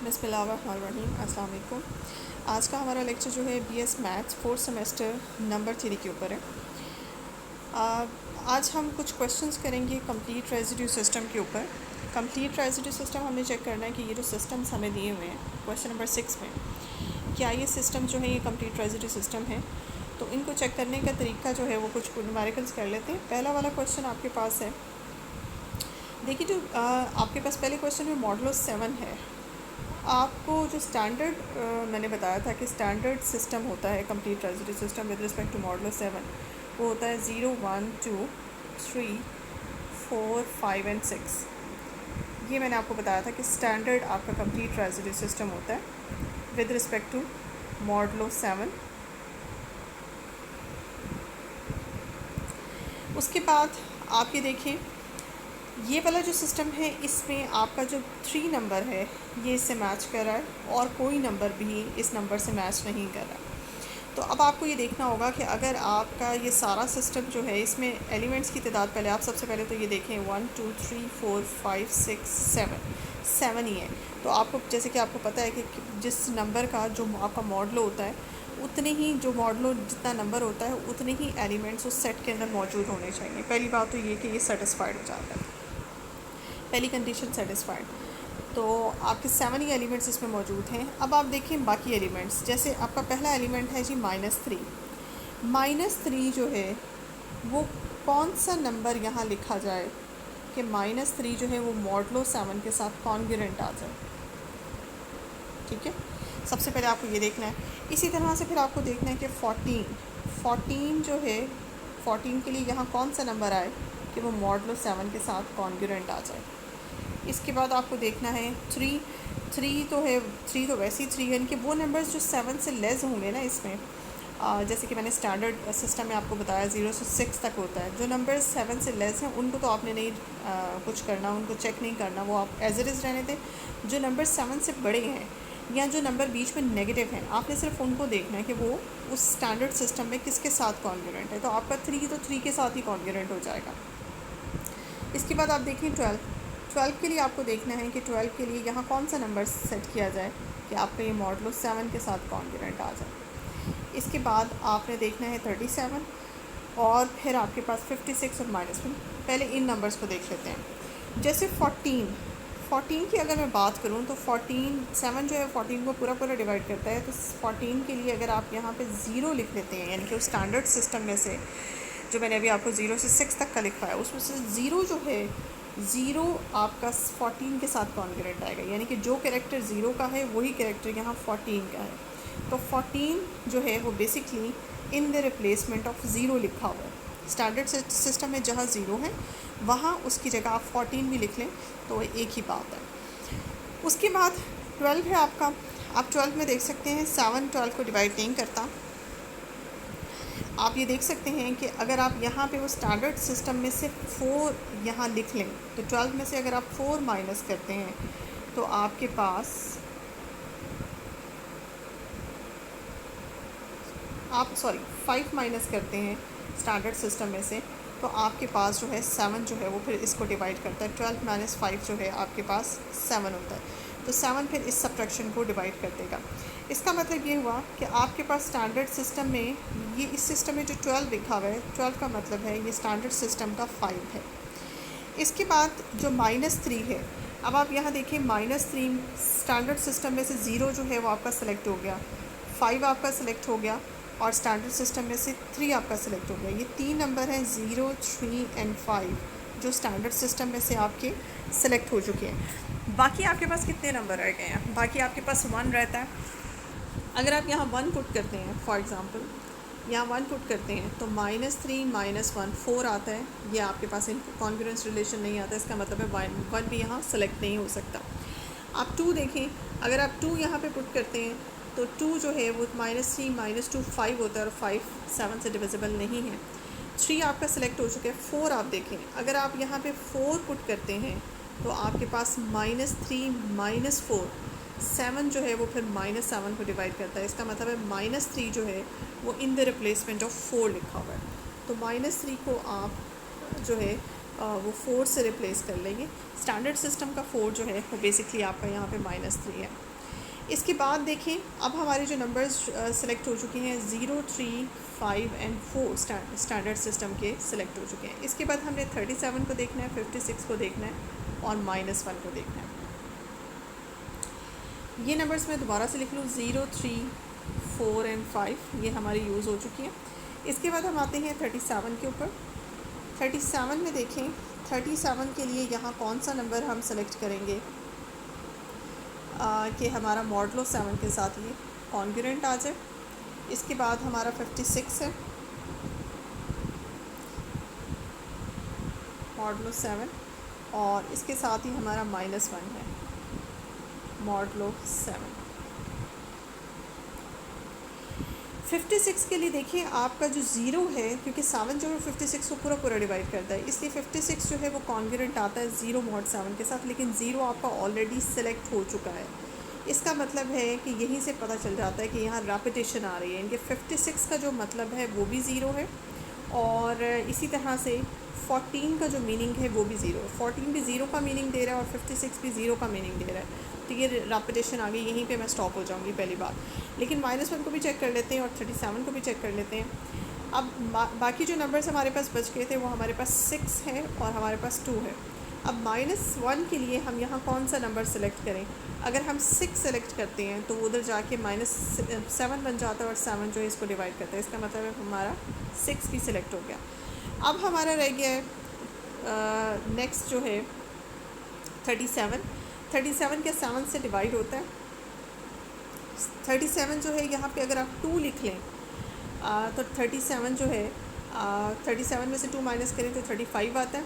बिस्मिल्लाहिर्रहमानिर्रहीम। अस्सलाम वालेकुम। आज का हमारा लेक्चर जो है BS maths fourth semester number three के ऊपर है। आज हम कुछ क्वेश्चंस करेंगे कंप्लीट रेजिड्यू सिस्टम के ऊपर। कंप्लीट रेजिड्यू सिस्टम हमें चेक करना है कि ये जो सिस्टम्स हमें दिए हुए हैं क्वेश्चन नंबर 6 में, क्या ये सिस्टम जो है ये कंप्लीट रेजिड्यू सिस्टम है। तो इनको चेक करने का तरीका जो है वो कुछ न्यूमेरिकल्स कर लेते हैं। पहला वाला क्वेश्चन आपके पास है, देखिए जो आपके पास पहले क्वेश्चन में मॉडुलो 7 है। आपको जो स्टैंडर्ड मैंने बताया था कि स्टैंडर्ड सिस्टम होता है complete residue system with respect to modulo 7, वो होता है 0 1 2 3 4 5 एंड 6। ये मैंने आपको बताया था कि स्टैंडर्ड आपका कंप्लीट रेजिड्यू सिस्टम होता है विद रिस्पेक्ट टू मॉडुलो 7। उसके बाद आप ये देखें, ये वाला जो सिस्टम है इसमें आपका जो 3 नंबर है ये इससे मैच कर रहा है और कोई नंबर भी इस नंबर से मैच नहीं कर रहा। तो अब आपको ये देखना होगा कि अगर आपका ये सारा सिस्टम जो है इसमें एलिमेंट्स की तादाद, पहले आप सबसे पहले तो ये देखें 1 2 3 4 5 6 7 ही है। तो आपको जैसे कि आपको पता है कि जिस नंबर का जो आपका मॉडुलो होता है उतने ही जो मॉडुलो जितना नंबर होता है उतने ही एलिमेंट्स उस सेट के अंदर मौजूद होने चाहिए। पहली बात तो ये कि ये सेटिस्फाइड हो जाता है, पहली कंडीशन सेटिस्फाइड। तो आपके 7 ही एलिमेंट्स इसमें मौजूद हैं। अब आप देखें बाकी एलिमेंट्स, जैसे आपका पहला एलिमेंट है जी -3। -3 जो है वो कौन सा नंबर यहाँ लिखा जाए कि -3 जो है वो मॉडुलो 7 के साथ कॉन्ग्रुएंट आ जाए। ठीक है, सबसे पहले आपको ये देखना है। इसी तरह से फिर आपको देखना है कि 14 जो है 14 के लिए यहाँ कौन सा नंबर आए कि वो मॉडुलो 7 के साथ कॉन्ग्रुएंट आ जाए। इसके बाद आपको देखना है 3 तो है, 3 तो वैसे ही 3 है, यानी कि वो नंबर्स जो 7 से लेस होंगे ना इसमें, जैसे कि मैंने स्टैंडर्ड सिस्टम में आपको बताया 0 से 6 तक होता है। जो नंबर 7 से लेस हैं उनको तो आपने नहीं कुछ करना, उनको चेक नहीं करना, वो आप एज इट इज़ रहने दें। जो नंबर 7 से बड़े हैं या जो नंबर बीच में नेगेटिव हैं, आपने सिर्फ उनको देखना है कि वो उस स्टैंडर्ड सिस्टम में किसके साथ कॉन्ग्रुएंट है। तो आपका 3 तो 3 के साथ ही कॉन्ग्रुएंट हो जाएगा। इसके बाद आप देखें 12 के लिए आपको देखना है कि 12 के लिए यहाँ कौन सा नंबर सेट किया जाए कि आपका ये मॉडुलो 7 के साथ कॉन्ग्रुएंट आ जाए। इसके बाद आपने देखना है 37 और फिर आपके पास 56 और -1। पहले इन नंबर्स को देख लेते हैं। जैसे 14 की अगर मैं बात करूँ तो 7 जो है 14 को पूरा डिवाइड करता है। तो 14 के लिए अगर आप यहाँ पे 0 लिख लेते हैं, यानी कि उस स्टैंडर्ड सिस्टम में से जो मैंने अभी आपको 0 से 6 तक का लिखा है उसमें से 0 जो है 0 आपका 14 के साथ कॉन्ग्रुएंट आएगा, यानी कि जो कैरेक्टर 0 का है वही कैरेक्टर यहाँ 14 का है। तो 14 जो है वो basically in the replacement of 0 लिखा हुआ है। स्टैंडर्ड सिस्टम में जहाँ 0 है वहाँ उसकी जगह आप 14 भी लिख लें तो एक ही बात है। उसके बाद 12 है आपका। आप 12 में देख सकते हैं 7 12 को डिवाइड नहीं करता। आप ये देख सकते हैं कि अगर आप यहाँ पे वो स्टैंडर्ड सिस्टम में से 4 यहाँ लिख लें तो 12 में से अगर आप 4 माइनस करते हैं तो आपके पास आप 5 माइनस करते हैं स्टैंडर्ड सिस्टम में से तो आपके पास जो है 7 जो है वो फिर इसको डिवाइड करता है। 12 - 5 जो है आपके पास 7 होता है। तो 7 फिर इस सब्ट्रैक्शन को डिवाइड कर देगा। इसका मतलब ये हुआ कि आपके पास स्टैंडर्ड सिस्टम में ये इस सिस्टम में जो 12 लिखा हुआ है, 12 का मतलब है ये स्टैंडर्ड सिस्टम का 5 है। इसके बाद जो -3 है, अब आप यहाँ देखिए -3 स्टैंडर्ड सिस्टम में से 0 जो है वो आपका सेलेक्ट हो गया, 5 आपका सेलेक्ट हो गया और स्टैंडर्ड सिस्टम में से 3 आपका सेलेक्ट हो गया। ये 3 नंबर हैं 0 3 एंड 5 जो स्टैंडर्ड सिस्टम में से आपके सेलेक्ट हो चुके हैं। बाकी आपके पास कितने नंबर रह गए हैं? बाकी आपके पास 1 रहता है। अगर आप यहाँ 1 पुट करते हैं, फॉर एग्ज़ाम्पल यहाँ 1 पुट करते हैं तो -3 -1 4 आता है। ये आपके पास इन कॉन्ग्रुएंस रिलेशन नहीं आता, इसका मतलब है 1 भी यहाँ सेलेक्ट नहीं हो सकता। आप 2 देखें, अगर आप 2 यहाँ पे पुट करते हैं तो 2 जो है वो -3 -2 5 होता है और 5 7 से डिविजिबल नहीं है। 3 आपका सेलेक्ट हो चुका है। 4 आप देखें, अगर आप यहाँ पे 4 पुट करते हैं तो आपके पास -3 -4 7 जो है वो फिर -7 को डिवाइड करता है। इसका मतलब है -3 जो है वो इन द रिप्लेसमेंट ऑफ 4 लिखा हुआ है। तो -3 को आप जो है वो 4 से रिप्लेस कर लेंगे। स्टैंडर्ड सिस्टम का 4 जो है वो बेसिकली आपका यहाँ पे -3 है। इसके बाद देखें, अब हमारे जो नंबर्स सेलेक्ट हो चुके हैं 0, 3, 5 एंड 4 स्टैंडर्ड सिस्टम के सिलेक्ट हो चुके हैं। इसके बाद हमने 37 को देखना है, 56 को देखना है और -1 को देखना है। ये नंबर्स मैं दोबारा से लिख लूँ, 0, 3, 4 एंड 5 ये हमारी यूज़ हो चुकी हैं। इसके बाद हम आते हैं 37 के ऊपर। 37 में देखें, 37 के लिए यहाँ कौन सा नंबर हम सेलेक्ट करेंगे कि हमारा मॉडलो 7 के साथ ये कॉन्ग्रुएंट आ जाए। इसके बाद हमारा 56 है, मॉडलो 7, और इसके साथ ही हमारा -1 है, मॉडलो 7। 56 के लिए देखिए, आपका जो 0 है, क्योंकि 7 जो है 56 को पूरा पूरा डिवाइड करता है, इसलिए 56 जो है वो कॉन्ग्रुएंट आता है 0 mod 7 के साथ, लेकिन 0 आपका ऑलरेडी सेलेक्ट हो चुका है। इसका मतलब है कि यहीं से पता चल जाता है कि यहाँ रेपिटेशन आ रही है। इनके 56 का जो मतलब है वो भी 0 है, और इसी तरह से 14 का जो मीनिंग है वो भी 0 है। 14 भी 0 का मीनिंग दे रहा है और 56 भी 0 का मीनिंग दे रहा है। तो ये रेपिटेशन आ गई, यहीं पे मैं स्टॉप हो जाऊंगी पहली बात। लेकिन -1 को भी चेक कर लेते हैं और 37 को भी चेक कर लेते हैं। अब बाकी जो नंबर्स हमारे पास बच गए थे वो हमारे पास 6 है और हमारे पास 2 है। अब -1 के लिए हम यहाँ कौन सा नंबर सेलेक्ट करें? अगर हम 6 सेलेक्ट करते हैं तो उधर जाके -7 बन जाता है और 7 जो है इसको डिवाइड करता है। इसका मतलब है हमारा 6 भी सिलेक्ट हो गया। अब हमारा रह गया है नेक्स्ट जो है 37। 37 के 7 से डिवाइड होता है। 37 जो है यहाँ पे अगर आप 2 लिख लें तो 37 जो है 37 में से 2 माइनस करें तो 35 आता है।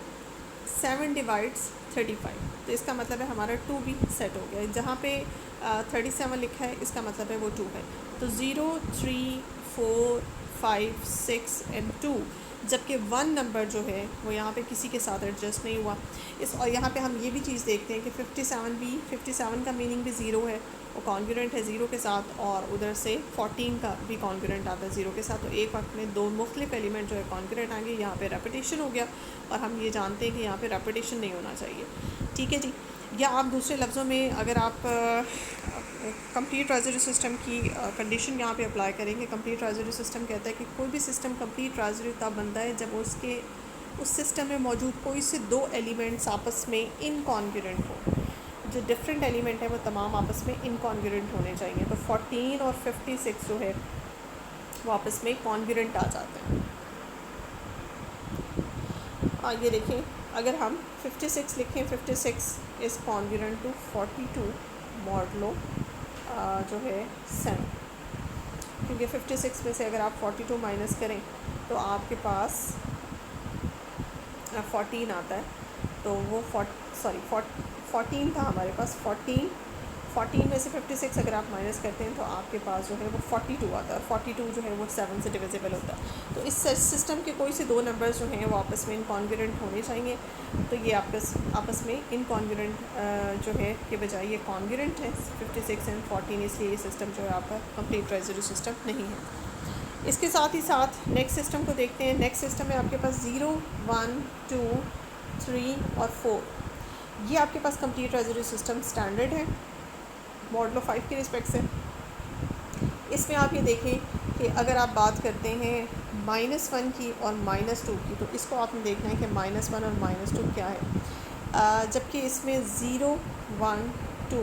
7 डिवाइड्स 35, तो इसका मतलब है हमारा 2 भी सेट हो गया है। जहाँ पे 37 लिखा है इसका मतलब है वो 2 है। तो 0, 3, 4, 5, 6 एंड 2, जबकि 1 नंबर जो है वो यहाँ पे किसी के साथ एडजस्ट नहीं हुआ। और यहाँ पे हम ये भी चीज़ देखते हैं कि 57 का मीनिंग भी 0 है, वो कॉन्ग्रुएंट है 0 के साथ, और उधर से 14 का भी कॉन्ग्रुएंट आता है 0 के साथ। तो एक वक्त में 2 मुख्तलिफ एलिमेंट जो है कॉन्ग्रुएंट आ गए। यहाँ पे रेपिटेशन हो गया और हम ये जानते हैं कि यहाँ पे रेपिटेशन नहीं होना चाहिए। ठीक है जी। या आप दूसरे लफ्ज़ों में अगर आप कंप्लीट रेज़िड्यू सिस्टम की कंडीशन यहाँ पे अप्लाई करेंगे। कंप्लीट रेज़िड्यू सिस्टम कहता है कि कोई भी सिस्टम कंप्लीट रेज़िड्यू तब बनता है जब उस सिस्टम में मौजूद कोई से 2 एलिमेंट्स आपस में इनकॉन्ग्रुएंट हो। जो डिफरेंट एलिमेंट है वो तमाम आपस में इनकॉन्ग्रुएंट होने चाहिए। तो 14 और 56 जो है वो आपस में कॉन्ग्रुएंट आ जाते हैं। ये देखें, अगर हम 56 लिखें, 56 इज़ कॉन्ग्रुएंट टू 42 मॉडलो जो है 7, क्योंकि 56 में से अगर आप 42 माइनस करें तो आपके पास 14 आता है। तो वो 14 था हमारे पास। 14 में से 56 अगर आप माइनस करते हैं तो आपके पास जो है वो 42 आता है, और 42 जो है वो 7 से डिविजिबल होता है। तो इस सिस्टम के कोई से 2 नंबर्स जो हैं वो आपस में इनकॉन्ग्रुएंट होने चाहिए। तो ये आपस में इनकॉन्ग्रुएंट जो है के बजाय ये कॉन्ग्रुएंट है 56 एंड 14, इसलिए ये सिस्टम जो है आपका कंप्लीट रेज़िड्यू सिस्टम नहीं है। इसके साथ ही साथ नेक्स्ट सिस्टम को देखते हैं। नेक्स्ट सिस्टम में आपके पास 0, 1, 2, 3 और 4, ये आपके पास कंप्लीट रेज़िड्यू सिस्टम स्टैंडर्ड है मॉडलो 5 के रिस्पेक्ट से। इसमें आप ये देखें कि अगर आप बात करते हैं -1 की और -2 की, तो इसको आपने देखना है कि -1 और -2 क्या है। जबकि इसमें 0, 1, 2,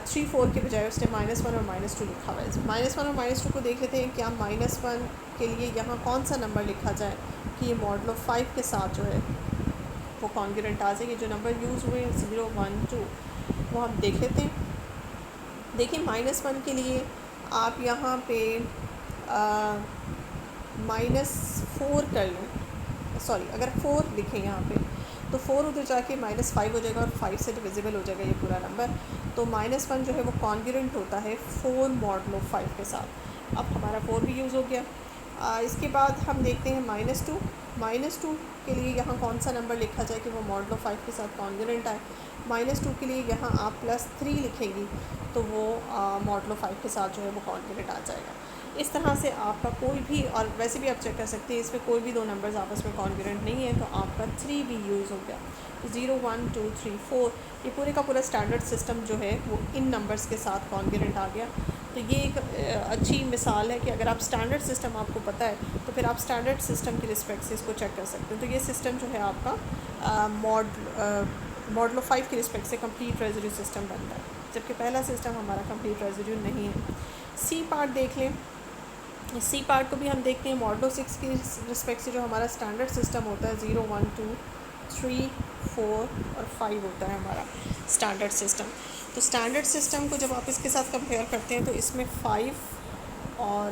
3, 4 के बजाय उसने -1 और -2 लिखा हुआ है। -1 और -2 को देख लेते हैं कि हम -1 के लिए यहाँ कौन सा नंबर लिखा जाए कि ये मॉडलो 5 के साथ जो है वो कॉन्ग्रुएंट आ जाएगी। जो नंबर यूज़ हुए 0, 1, 2 वो हम देख लेते हैं। देखिए, -1 के लिए आप यहाँ पे -4 कर लें, सॉरी, अगर 4 लिखें यहाँ पे तो 4 उधर जाके -5 हो जाएगा और 5 से डिविजिबल हो जाएगा ये पूरा नंबर। तो -1 जो है वो कॉन्ग्रुएंट होता है 4 मॉडलो 5 के साथ। अब हमारा 4 भी यूज़ हो गया। इसके बाद हम देखते हैं -2 के लिए यहाँ कौन सा नंबर लिखा जाए कि वो मॉडलो 5 के साथ कॉन्ग्रुएंट आए। -2 के लिए यहाँ आप +3 लिखेंगी तो वो मॉडलो 5 के साथ जो है वो कॉन्ग्रुएंट आ जाएगा। इस तरह से आपका कोई भी, और वैसे भी आप चेक कर सकते हैं इसमें कोई भी दो नंबर्स आपस में कॉन्ग्रुएंट नहीं है, तो आपका 3 भी यूज़ हो गया। तो 0 1 2 3 4 ये पूरे का पूरा स्टैंडर्ड सिस्टम जो है वो इन नंबर्स के साथ कॉन्ग्रुएंट आ गया। तो ये एक अच्छी मिसाल है कि अगर आप स्टैंडर्ड सिस्टम आपको पता है तो फिर आप स्टैंडर्ड सिस्टम की रिस्पेक्ट से इसको चेक कर सकते हैं। तो ये सिस्टम जो है आपका मॉडलो 5 की रिस्पेक्ट से कंप्लीट रेजिड्यू सिस्टम बनता है, जबकि पहला सिस्टम हमारा कंप्लीट रेजिड्यू नहीं है। सी पार्ट देख लें। सी पार्ट को भी हम देखते हैं मॉडलो 6 की रिस्पेक्ट से जो हमारा स्टैंडर्ड सिस्टम होता है 0 1 2 3 4 और 5 होता है हमारा स्टैंडर्ड सिस्टम। तो स्टैंडर्ड सिस्टम को जब आप इसके साथ कंपेयर करते हैं तो इसमें 5 और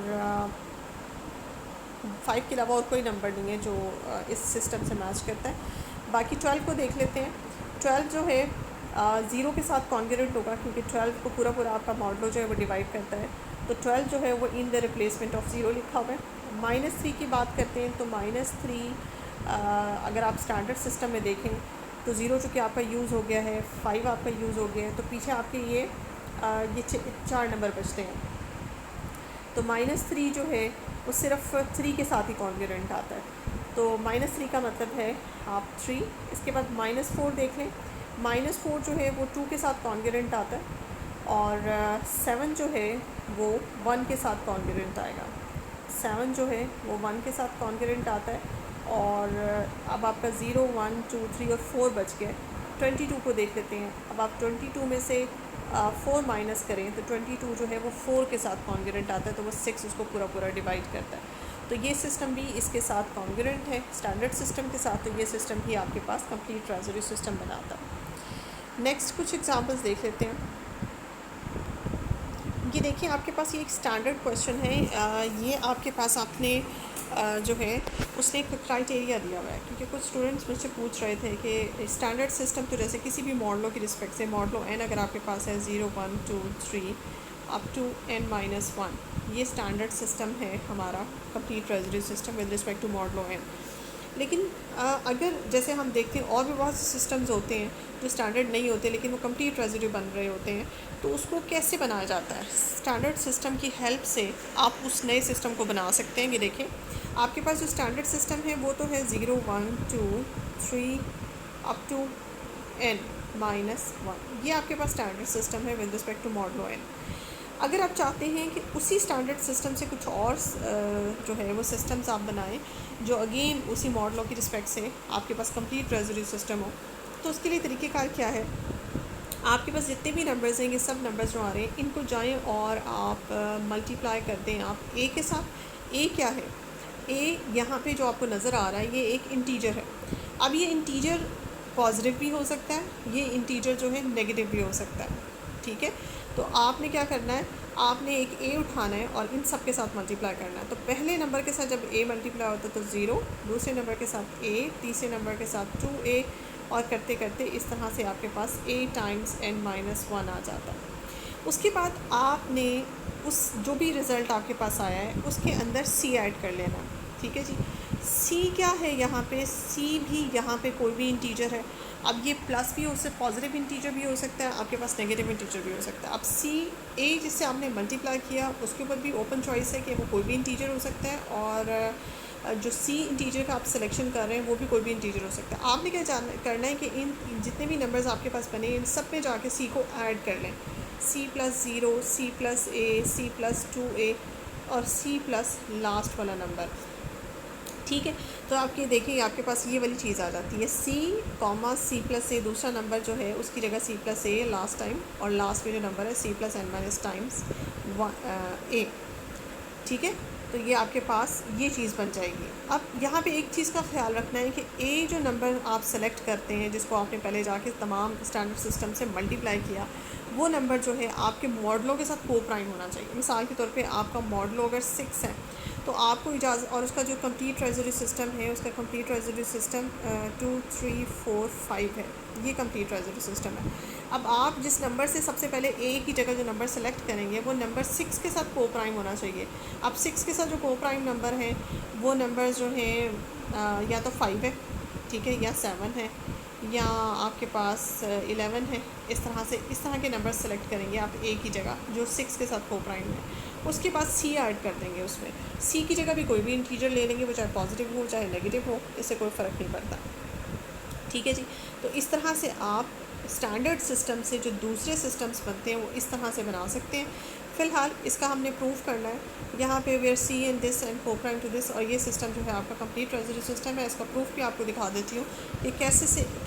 5 के अलावा और कोई नंबर नहीं है जो इस सिस्टम से मैच करता है। बाकी 12 को देख लेते हैं। 12 जो है 0 के साथ कॉन्ग्रुएंट होगा, क्योंकि 12 को पूरा पूरा आपका मॉडलो जो है वो डिवाइड करता है। तो 12 जो है वो इन द रिप्लेसमेंट ऑफ 0 लिखा हुआ है। -3 की बात करते हैं तो -3 अगर आप स्टैंडर्ड सिस्टम में देखें तो 0 चूँकि आपका यूज़ हो गया है, 5 आपका यूज़ हो गया है, तो पीछे आपके ये 4 नंबर बचते हैं। तो -3 जो है वो सिर्फ 3 के साथ ही कॉन्ग्रुएंट आता है। तो -3 का मतलब है आप 3। इसके बाद -4 देख लें। -4 जो है वो 2 के साथ कॉन्ग्रुएंट आता है, और 7 जो है वो 1 के साथ कॉन्ग्रुएंट आएगा। 7 जो है वो 1 के साथ कॉन्ग्रुएंट आता है। और अब आपका 0 1 2 3 और 4 बच गए। 22 को देख लेते हैं। अब आप 22 में से 4 माइनस करें तो 22 जो है वो 4 के साथ कॉन्ग्रुएंट आता है, तो वो 6 उसको पूरा पूरा डिवाइड करता है। तो ये सिस्टम भी इसके साथ कॉन्ग्रुएंट है स्टैंडर्ड सिस्टम के साथ। तो ये सिस्टम भी आपके पास कंप्लीट रेजिड्यू सिस्टम बनाता है। नेक्स्ट कुछ एग्जांपल्स देख लेते हैं। ये देखिए आपके पास ये एक स्टैंडर्ड क्वेश्चन है। ये आपके पास आपने जो है उसने एक क्राइटेरिया दिया हुआ है, क्योंकि कुछ स्टूडेंट्स मुझसे पूछ रहे थे कि स्टैंडर्ड सिस्टम तो जैसे किसी भी मॉडलों की रिस्पेक्ट से मॉडलो n अगर आपके पास है 0 1 2 3 अप टू n-1, ये स्टैंडर्ड सिस्टम है हमारा complete residue system with respect to modulo n। लेकिन अगर जैसे हम देखते हैं और भी बहुत से सिस्टम्स होते हैं जो स्टैंडर्ड नहीं होते लेकिन वो कंप्लीट रेजिड्यू बन रहे होते हैं, तो उसको कैसे बनाया जाता है? स्टैंडर्ड सिस्टम की हेल्प से आप उस नए सिस्टम को बना सकते हैं। ये देखें आपके पास जो स्टैंडर्ड सिस्टम है वो तो है 0 1 2 3 अप टू n-1, ये आपके पास स्टैंडर्ड सिस्टम है with respect to modulo n। अगर आप चाहते हैं कि उसी स्टैंडर्ड सिस्टम से कुछ और जो है वो सिस्टम्स आप बनाएं जो अगेन उसी मॉडलों की रिस्पेक्ट से आपके पास कंप्लीट रेजिड्यू सिस्टम हो, तो उसके लिए तरीक़ेकार क्या है? आपके पास जितने भी नंबर्स हैं, ये सब नंबर्स जो आ रहे हैं इनको जाएं और आप मल्टीप्लाई कर दें आप a के साथ। a क्या है? a यहाँ पे जो आपको नज़र आ रहा है ये एक इंटीजर है। अब ये इंटीजर पॉजिटिव भी हो सकता है, ये इंटीजर जो है नेगेटिव भी हो सकता है, ठीक है। तो आपने क्या करना है, आपने एक a उठाना है और इन सब के साथ मल्टीप्लाई करना है। तो पहले नंबर के साथ जब a मल्टीप्लाई होता है तो 0, दूसरे नंबर के साथ a, तीसरे नंबर के साथ 2a, और करते करते इस तरह से आपके पास a टाइम्स n-1 आ जाता है। उसके बाद आपने उस जो भी रिज़ल्ट आपके पास आया है उसके अंदर c ऐड कर लेना, ठीक है जी। c क्या है यहाँ पे? c भी यहाँ पे कोई भी इंटीजर है। अब ये प्लस भी हो सकता, पॉजिटिव इंटीजर भी हो सकता है, आपके पास नेगेटिव इंटीजर भी हो सकता है। अब a जिससे आपने मल्टीप्लाई किया उसके ऊपर भी ओपन चॉइस है कि वो कोई भी इंटीजर हो सकता है, और जो c इंटीजर का आप सिलेक्शन कर रहे हैं वो भी कोई भी इंटीजर हो सकता है। आपने क्या करना है कि इन जितने भी नंबर्स आपके पास बने इन सब में जाके c को ऐड कर लें। c + 0, c + a, c + 2a और c प्लस लास्ट वाला नंबर, ठीक है। तो आपके देखिए आपके पास ये वाली चीज़ आ जाती है c, c + a, दूसरा नंबर जो है उसकी जगह c + a लास्ट टाइम, और लास्ट में जो नंबर है c + n- टाइम्स a, ठीक है। तो ये आपके पास ये चीज़ बन जाएगी। अब यहाँ पे एक चीज़ का ख्याल रखना है कि a जो नंबर आप सेलेक्ट करते हैं जिसको आपने पहले जाके तमाम स्टैंडर्ड सिस्टम से मल्टीप्लाई किया, वो नंबर जो है आपके मॉडलों के साथ को प्राइम होना चाहिए। मिसाल के तौर पे आपका मॉडलो अगर 6 है तो आपको इजाज़त, और उसका जो कंप्लीट रेजिड्यू सिस्टम है उसका कंप्लीट रेजिड्यू सिस्टम 2 3 4 5 है, ये कंप्लीट रेजिड्यू सिस्टम है। अब आप जिस नंबर से सबसे पहले a की जगह जो नंबर सेलेक्ट करेंगे वो नंबर 6 के साथ को प्राइम होना चाहिए। अब 6 के साथ जो को प्राइम नंबर हैं वो नंबर जो हैं या तो 5 है, ठीक है, या 7 है, या आपके पास 11 है, इस तरह के नंबर सेलेक्ट करेंगे आप ए की जगह, जो 6 के साथ को प्राइम है। उसके बाद सी ऐड कर देंगे उसमें, सी की जगह भी कोई भी इंटीजर ले लेंगे, वो चाहे पॉजिटिव हो चाहे नेगेटिव हो, इससे कोई फ़र्क नहीं पड़ता। ठीक है जी। तो इस तरह से आप स्टैंडर्ड सिस्टम से जो दूसरे सिस्टम्स बनते हैं वो इस तरह से बना सकते हैं। फ़िलहाल इसका हमने प्रूफ करना है। यहाँ पे where c and this and को प्राइम टू दिस, और ये सिस्टम जो है आपका कंप्लीट ट्रेजरी सिस्टम है। इसका प्रूफ भी आपको दिखा देती हूँ कि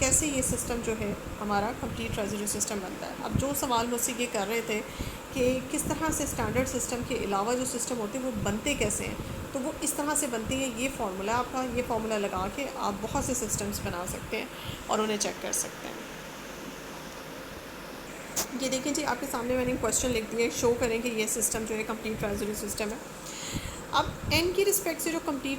कैसे ये सिस्टम जो है हमारा कंप्लीट ट्रेजरी सिस्टम बनता है। अब जो सवाल मुझसे ये कर रहे थे कि किस तरह से स्टैंडर्ड सिस्टम के अलावा जो सिस्टम होते हैं वो बनते कैसे हैं, तो वो इस तरह से बनती है। ये फार्मूला आपका, ये फार्मूला लगा के आप बहुत से सिस्टम्स बना सकते हैं और उन्हें चेक कर सकते हैं। ये देखिए जी, आपके सामने मैंने क्वेश्चन लिख दिया, शो करें कि ये सिस्टम जो है कंप्लीट ट्रेजरी सिस्टम है। अब एन की रिस्पेक्ट से जो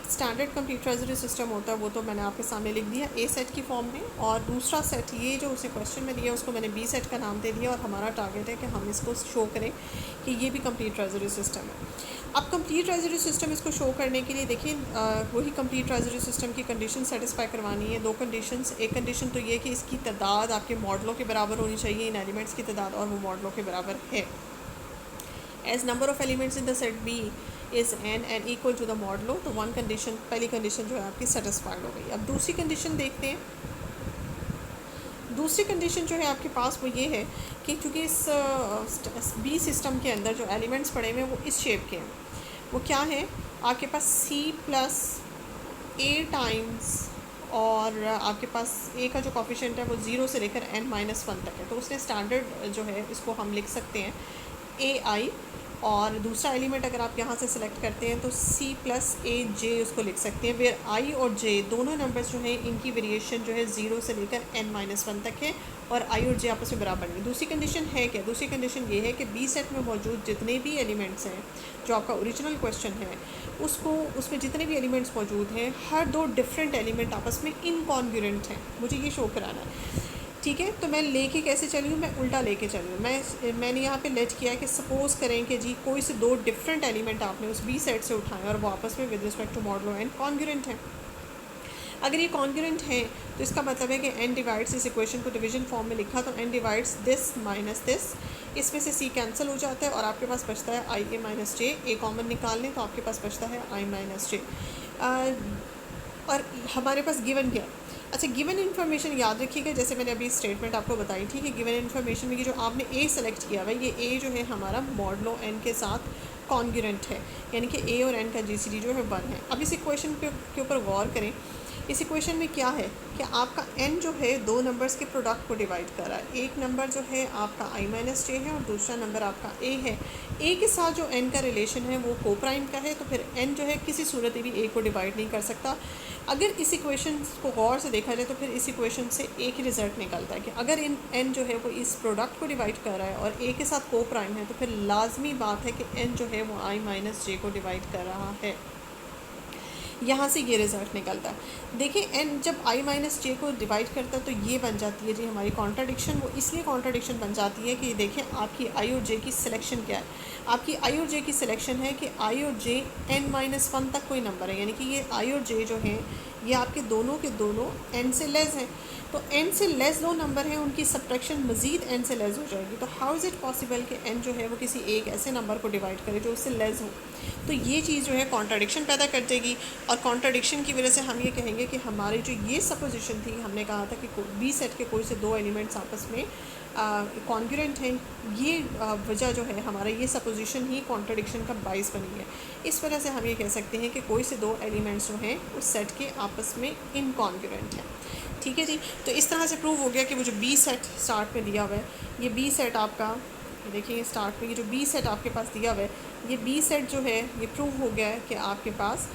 स्टैंडर्ड कंप्लीट ट्रेजरी सिस्टम होता है वो तो मैंने आपके सामने लिख दिया ए सेट की फॉर्म में, और दूसरा सेट ये जो उसे क्वेश्चन में दिया उसको मैंने बी सेट का नाम दे दिया, और हमारा टारगेट है कि हम इसको शो करें कि ये भी कंप्लीट ट्रेजरी सिस्टम है। अब कंप्लीट ट्रेजरी सिस्टम इसको शो करने के लिए देखिए वही कंप्लीट ट्रेजरी सिस्टम की कंडीशन सेटिस्फाई करवानी है। दो कंडीशंस, एक कंडीशन तो ये कि इसकी तादाद आपके मॉडलों के बराबर होनी चाहिए, इन एलिमेंट्स की तादाद, और वो मॉडलों के बराबर है। As number of elements in the set B is n equal to the modulo, तो वन कंडीशन, पहली कंडीशन जो है आपकी सेटिस्फाइड हो गई। अब दूसरी कंडीशन देखते हैं। दूसरी कंडीशन जो है आपके पास वो ये है कि चूँकि इस बी सिस्टम के अंदर जो एलिमेंट्स पड़े हुए हैं वो इस शेप के हैं, वो क्या है आपके पास सी प्लस ए टाइम्स, और आपके पास ए का जो कॉफिशेंट है वो 0 से लेकर n-1 तक है। तो उसने स्टैंडर्ड जो है इसको हम लिख सकते हैं ए आई, और दूसरा एलिमेंट अगर आप यहाँ से सिलेक्ट करते हैं तो सी प्लस ए जे उसको लिख सकते हैं, वेयर आई और जे दोनों नंबर्स जो हैं इनकी वेरिएशन जो है 0 से लेकर n-1 तक है, और आई और जे आपस में बराबर नहीं। दूसरी कंडीशन है क्या? दूसरी कंडीशन ये है कि बी सेट में मौजूद जितने भी एलिमेंट्स हैं, जो आपका ओरिजिनल क्वेश्चन है उसमें जितने भी एलिमेंट्स मौजूद हैं, हर दो डिफरेंट एलिमेंट आपस में इनकॉन्ग्रुएंट हैं। मुझे ये शो कराना है। ठीक है, तो मैं लेके कैसे चली हूँ? मैं उल्टा लेके चली हूँ। मैंने यहाँ पे लेट किया कि सपोज़ करें कि जी कोई से दो डिफरेंट एलिमेंट आपने उस बी सेट से उठाएं और वो आपस में with respect to modulo n congruent हैं। अगर ये कॉन्ग्रुएंट हैं तो इसका मतलब है कि एन डिवाइड्स, इस इक्वेशन को डिवीजन फॉर्म में लिखा तो n divides this minus this, इसमें से सी कैंसिल हो जाता है और आपके पास बचता है आई ए माइनस जे। ए कॉमन निकाल लें तो आपके पास बचता है आई माइनस जे। और हमारे पास गिवन क्या? अच्छा, गिवन इन्फॉर्मेशन याद रखिएगा, जैसे मैंने अभी स्टेटमेंट आपको बताई थी कि गिवन इन्फॉर्मेशन में ये जो आपने ए सेलेक्ट किया हुआ है, ये ए जो है हमारा मॉडलो एन के साथ कॉन्ग्रुएंट है, यानी कि ए और एन का जीसीडी जो है 1 है। अब इस इक्वेशन के ऊपर गौर करें। इस इक्वेशन में क्या है कि आपका n जो है दो नंबर्स के प्रोडक्ट को डिवाइड कर रहा है। एक नंबर जो है आपका i माइनस जे है और दूसरा नंबर आपका a है। a के साथ जो n का रिलेशन है वो को प्राइम का है, तो फिर n जो है किसी सूरत में भी a को डिवाइड नहीं कर सकता। अगर इस इक्वेशन को गौर से देखा जाए तो फिर इस इक्वेशन से एक ही रिज़ल्ट निकलता है कि अगर इन n जो है वो इस प्रोडक्ट को डिवाइड कर रहा है और a के साथ को प्राइम है, तो फिर लाजमी बात है कि n जो है वो i माइनस जे को डिवाइड कर रहा है। यहाँ से ये रिज़ल्ट निकलता है। देखिए n जब i माइनस जे को डिवाइड करता है तो ये बन जाती है जी हमारी कॉन्ट्राडिक्शन। वो इसलिए कॉन्ट्राडिक्शन बन जाती है कि देखें आपकी i और j की सिलेक्शन क्या है। आपकी i और j की सिलेक्शन है कि i और j n-1 तक कोई नंबर है, यानी कि ये i और j जो हैं ये आपके दोनों के दोनों n से लेस हैं। तो n से लेस दो नंबर हैं, उनकी सब्ट्रैक्शन मज़ीद n से लेस हो जाएगी। तो हाउ इज़ इट पॉसिबल कि n जो है वो किसी एक ऐसे नंबर को डिवाइड करे जो उससे लेस हो? तो ये चीज़ जो है कॉन्ट्राडिक्शन पैदा कर देगी, और कॉन्ट्राडिक्शन की वजह से हम ये कहेंगे कि हमारी जो ये सपोजिशन थी, हमने कहा था कि बी सेट के कोई से दो एलिमेंट्स आपस में कॉन्ग्रुएंट हैं, ये वजह जो है हमारा ये सपोजिशन ही कॉन्ट्राडिक्शन का बाइस बनी है। इस वजह से हम ये कह सकते हैं कि कोई से दो एलिमेंट्स जो हैं उस सेट के आपस में इनकॉन्ग्रुएंट हैं। ठीक है जी, तो इस तरह से प्रूव हो गया कि वो जो बी सेट स्टार्ट में दिया हुआ है, ये बी सेट आपका देखिए स्टार्ट में ये जो बी सेट आपके पास दिया हुआ है, ये बी सेट जो है ये प्रूव हो गया है कि आपके पास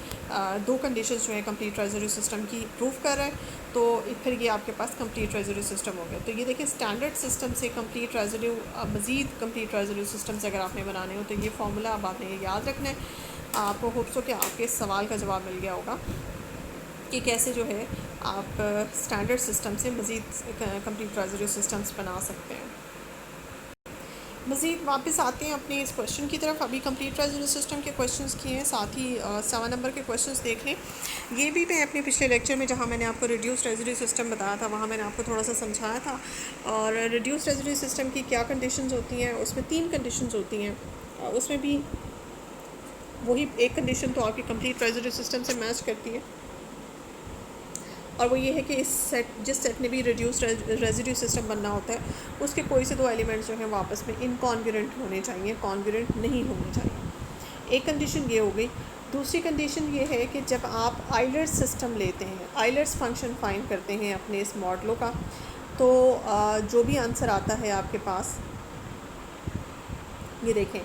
दो कंडीशंस जो है कंप्लीट ट्रेजरी सिस्टम की प्रूव कर रहा है। तो फिर ये आपके पास कंप्लीट ट्रेजरी सिस्टम हो गया। तो ये देखिए स्टैंडर्ड सिस्टम से कंप्लीट ट्रेजरी, मज़ीद कंप्लीट ट्रेजरी सिस्टम से अगर आपने बनाने हो तो ये फार्मूला अब आपने ये याद रखना है। आपको होप्स हो कि आपके सवाल का जवाब मिल गया होगा कि कैसे जो है आप स्टैंडर्ड सिस्टम से मज़ीद कंप्लीट ट्रेजरी सिस्टम्स बना सकते हैं। मज़ीद वापस आते हैं अपने इस क्वेश्चन की तरफ। अभी कंप्लीट ट्रेजरी सिस्टम के क्वेश्चंस किए हैं, साथ ही 7 नंबर के क्वेश्चंस देख लें। ये भी मैं अपने पिछले लेक्चर में, जहाँ मैंने आपको रिड्यूस्ड रेजिड्यू सिस्टम बताया था, वहाँ मैंने आपको थोड़ा सा समझाया था। और रिड्यूस्ड रेजिड्यू सिस्टम की क्या कंडीशंस होती हैं, उसमें 3 कंडीशंस होती हैं। उसमें भी वही एक कंडीशन तो आपकी कंप्लीट रेजिड्यू सिस्टम से मैच करती है, और वो ये है कि इस जिस सेट में भी रिड्यूस्ड रेजिड्यू सिस्टम बनना होता है, उसके कोई से 2 एलिमेंट्स जो हैं वो आपस में इनकॉन्ग्रुएंट होने चाहिए, कॉन्ग्रुएंट नहीं होने चाहिए। एक कंडीशन ये हो गई। दूसरी कंडीशन ये है कि जब आप आइलर्स सिस्टम लेते हैं, आइलर्स फंक्शन फाइंड करते हैं अपने इस मॉडलों का, तो जो भी आंसर आता है आपके पास, ये देखें,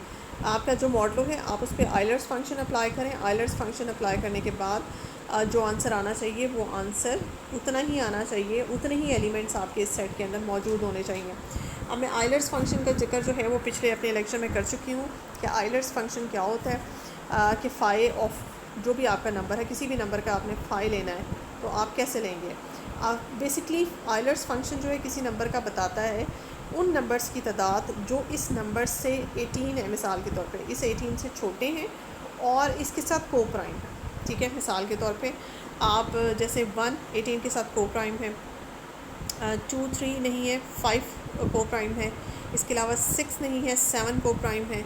आपका जो मॉडलो है आप उस पर आइलर्स फंक्शन अप्लाई करें। आइलर्स फंक्शन अप्लाई करने के बाद जो आंसर आना चाहिए वो आंसर उतना ही आना चाहिए, उतने ही एलिमेंट्स आपके इस सेट के अंदर मौजूद होने चाहिए। अब मैं आइलर्स फंक्शन का जिक्र जो है वो पिछले अपने लेक्चर में कर चुकी हूँ कि आइलर्स फंक्शन क्या होता है। कि फ़ाई ऑफ जो भी आपका नंबर है, किसी भी नंबर का आपने फ़ाई लेना है तो आप कैसे लेंगे। आप बेसिकली आइलर्स फंक्शन जो है किसी नंबर का बताता है उन नंबर्स की तादाद जो इस नंबर से 18 है, मिसाल के तौर पे इस 18 से छोटे हैं और इसके साथ को प्राइम है। ठीक है, मिसाल के तौर पे आप जैसे 1 18 के साथ को प्राइम है, 2 3 नहीं है, 5 को प्राइम है, इसके अलावा 6 नहीं है, 7 को प्राइम है,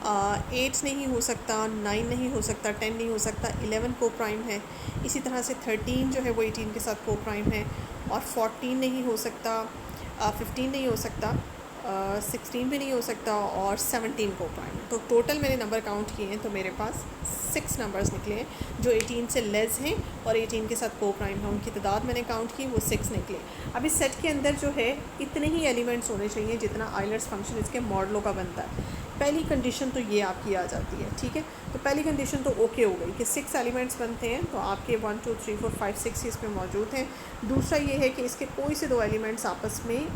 8 नहीं हो सकता, 9 नहीं हो सकता, 10 नहीं हो सकता, 11 को प्राइम है। इसी तरह से 13 जो है वो 18 के साथ को प्राइम है, और 14 नहीं हो सकता, 15 नहीं हो सकता, 16 भी नहीं हो सकता, और 17 को प्राइम है। तो टोटल मैंने नंबर काउंट किए हैं तो मेरे पास 6 नंबर्स निकले हैं जो 18 से लेस हैं और 18 के साथ को प्राइम है। उनकी तादाद मैंने काउंट की, वो 6 निकले। अब इस सेट के अंदर जो है इतने ही एलिमेंट्स होने चाहिए जितना आइलर्स फंक्शन इसके मॉडलों का बनता है। पहली कंडीशन तो ये आपकी आ जाती है। ठीक है, तो पहली कंडीशन तो ओके हो गई कि 6 एलिमेंट्स बनते हैं, तो आपके 1 2 3 4 5 6 इसमें मौजूद हैं। दूसरा ये है कि इसके कोई से 2 एलिमेंट्स आपस में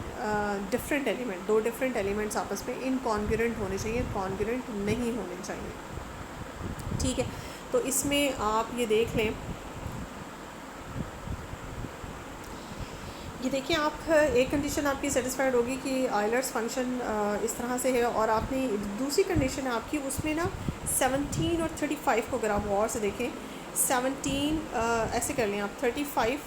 डिफरेंट एलिमेंट, 2 डिफरेंट एलिमेंट्स आपस में इनकॉन्ग्रुएंट होने चाहिए, कॉन्ग्रुएंट नहीं होने चाहिए। ठीक है, तो इसमें आप ये देख लें, ये देखिए, आप एक कंडीशन आपकी सेटिस्फाइड होगी कि आइलर्स फंक्शन इस तरह से है, और आपने दूसरी कंडीशन है आपकी, उसमें ना 17 और 35 को अगर आप गौर से देखें, 17 ऐसे कर लें आप, 35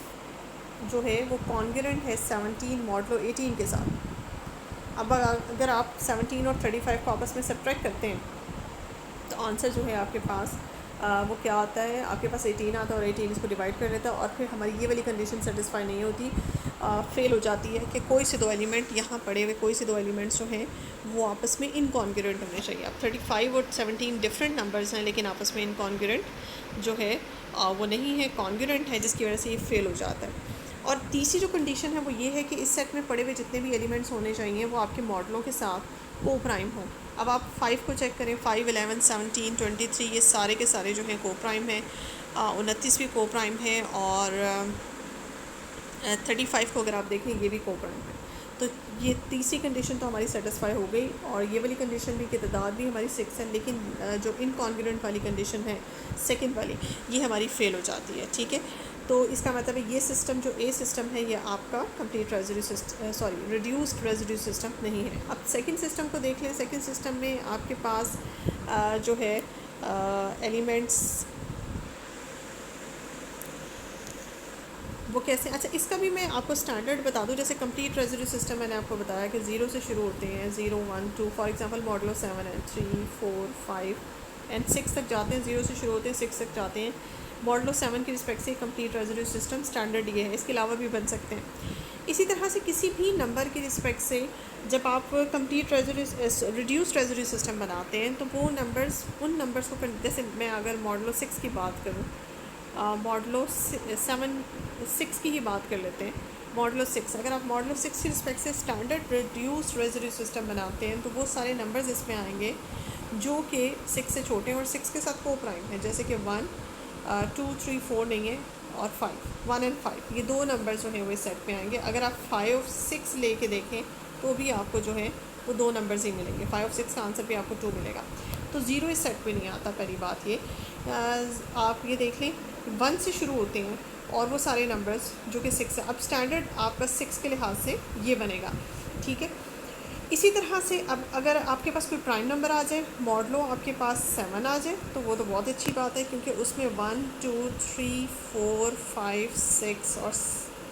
जो है वो कॉन्ग्रुएंट है 17 मॉडलो 18 के साथ। अब अगर आप 17 और 35 को आपस में सब्ट्रैक्ट करते हैं तो आंसर जो है आपके पास वो क्या आता है, आपके पास 18 आता है, और 18 इसको डिवाइड कर लेता है, और फिर हमारी ये वाली कंडीशन सेटिस्फाई नहीं होती, फेल हो जाती है कि कोई से 2 एलिमेंट यहाँ पड़े हुए, कोई से 2 एलिमेंट्स जो हैं वो आपस में इनकॉन्ग्रुएंट होने चाहिए। अब 35 और 17 डिफरेंट नंबर्स हैं, लेकिन आपस में इनकॉन्ग्रुएंट जो है वो नहीं है, कॉन्ग्रुएंट है, जिसकी वजह से ये फेल हो जाता है। और तीसरी जो कंडीशन है वो ये है कि इस सेट में पड़े हुए जितने भी एलिमेंट्स होने चाहिए वो आपके मॉडलों के साथ को प्राइम हो। अब आप 5 को चेक करें, 5 11 17 23 ये सारे के सारे जो हैं को प्राइम है, 29 भी को प्राइम है, और 35 को अगर आप देखें ये भी को प्राइम है। तो ये तीसरी कंडीशन तो हमारी सेटिस्फाई हो गई, और ये वाली कंडीशन भी कि तादाद भी हमारी 6 है, लेकिन जो इनकॉन्ग्रुएंट वाली कंडीशन है सेकंड वाली, ये हमारी फ़ेल हो जाती है। ठीक है, तो इसका मतलब है ये सिस्टम जो ए सिस्टम है ये आपका complete residue system, reduced residue system नहीं है। अब सेकंड सिस्टम को देख लें। सेकंड सिस्टम में आपके पास जो है एलिमेंट्स वो कैसे, अच्छा इसका भी मैं आपको स्टैंडर्ड बता दूं। जैसे कंप्लीट रेजिड्यू सिस्टम मैंने आपको बताया कि 0 से शुरू होते हैं, 0 1 2, फॉर एग्जांपल मॉडलो 7 है, 3 4 5 एंड 6 तक जाते हैं, 0 से शुरू होते हैं 6 तक जाते हैं। मॉडलो 7 की रिस्पेक्ट से कंप्लीट रेजिड्यू सिस्टम स्टैंडर्ड ये है, इसके अलावा भी बन सकते हैं। इसी तरह से किसी भी नंबर की रिस्पेक्ट से जब आप कंप्लीट रिड्यूस्ड रेजिड्यू सिस्टम बनाते हैं तो वो नंबर्स, उन नंबर्स को, जैसे मैं अगर मॉडलो 6 की बात करूँ, मॉडलो 6 की ही बात कर लेते हैं। मॉडलो 6, अगर आप मॉडलो 6 की रिस्पेक्ट से स्टैंडर्ड रिड्यूस्ड रेजिड्यू सिस्टम बनाते हैं तो वो सारे नंबर्स इसमें आएंगे जो कि 6 से छोटे हैं और 6 के साथ को प्राइम है, जैसे कि 1 2 3 4 नहीं है, और 5 1 एंड 5 ये 2 नंबर जो हैं वो इस सेट में आएंगे। अगर आप 5 और 6 ले के देखें तो भी आपको जो है वो 2 नंबर्स ही मिलेंगे, 5 और 6 का आंसर भी आपको 2 मिलेगा। तो 0 इस सेट पे नहीं आता। पहली बात ये, आप ये देख लें 1 से शुरू होते हैं और वो सारे नंबर्स जो कि 6 है। अब स्टैंडर्ड आपका 6 के लिहाज से ये बनेगा। ठीक है, इसी तरह से अब अगर आपके पास कोई प्राइम नंबर आ जाए, मॉडलो आपके पास 7 आ जाए, तो वो तो बहुत अच्छी बात है, क्योंकि उसमें 1 2 3 4 5 6 और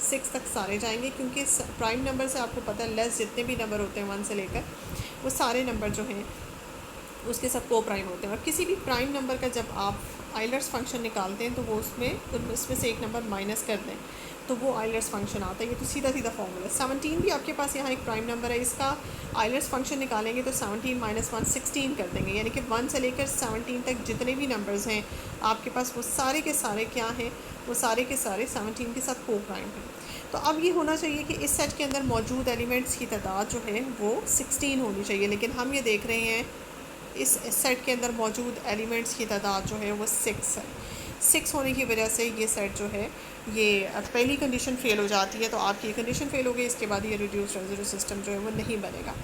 6 तक सारे जाएंगे, क्योंकि प्राइम नंबर से आपको पता है लेस जितने भी नंबर होते हैं 1 से लेकर, वो सारे नंबर जो हैं उसके सब को प्राइम होते हैं। और किसी भी प्राइम नंबर का जब आप आइलर्स फंक्शन निकालते हैं तो वो उसमें से एक नंबर माइनस कर दें तो वो आइलर्स फंक्शन आता है। ये तो सीधा सीधा फॉर्मूला। 17 भी आपके पास यहाँ एक प्राइम नंबर है, इसका आइलर्स फंक्शन निकालेंगे तो 17 माइनस 1 16 कर देंगे, यानी कि 1 से लेकर 17 तक जितने भी नंबर्स हैं आपके पास वो सारे के सारे क्या हैं, वो सारे के सारे 17 के साथ को प्राइम हैं। तो अब ये होना चाहिए कि इस सेट के अंदर मौजूद एलिमेंट्स की तादाद जो है वो 16 होनी चाहिए, लेकिन हम ये देख रहे हैं इस सेट के अंदर मौजूद एलिमेंट्स की तादाद जो है वो 6 है। 6 होने की वजह से ये सेट जो है ये पहली कंडीशन फ़ेल हो जाती है, तो आपकी कंडीशन फ़ेल हो गई, इसके बाद ये रिड्यूस रेज़िड्यू सिस्टम जो है वो नहीं बनेगा।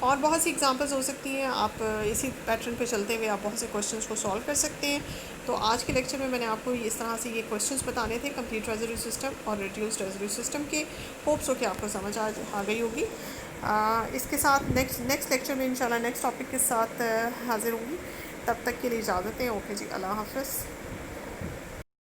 और बहुत सी एग्जांपल्स हो सकती हैं, आप इसी पैटर्न पे चलते हुए आप बहुत से क्वेश्चंस को सॉल्व कर सकते हैं। तो आज के लेक्चर में मैंने आपको इस तरह से ये क्वेश्चंस बताने थे कंप्लीट रेज़िड्यू सिस्टम और रिड्यूस्ड रेज़िड्यू सिस्टम के। होप्स हो कि आपको समझ आ गई होगी। इसके साथ नेक्स्ट लेक्चर में इंशाल्लाह नेक्स्ट टॉपिक के साथ हाज़िर होंगी। तब तक के लिए इजाज़त है। ओके जी, अल्लाह हाफ़िज़।